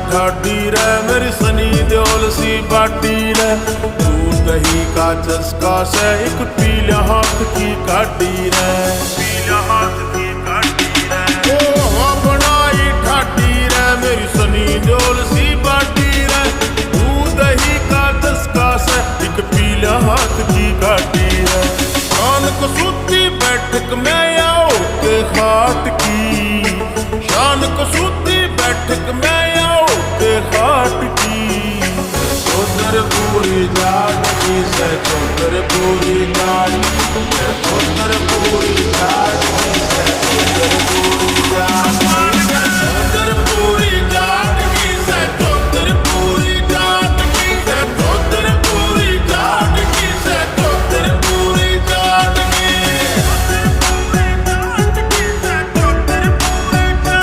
ठाडी रे मेरी सनी देओल सी बाटी रे। दूध दही का चस्का से एक पीला हाथ की काटी रे, पीला हाथ की काटी रे। ओ हाँ बनाई ठाडी रे मेरी सनी देओल सी बाटी रे। दूध दही का चस्का से एक पीला हाथ की काटी रे। शान कसूती बैठक में आओ के खाट की, शान कसूती बैठक में आओ के खाट की। चौधर पूरी जाट की से चौधर पूरी जाट, चौधर पूरी जाट।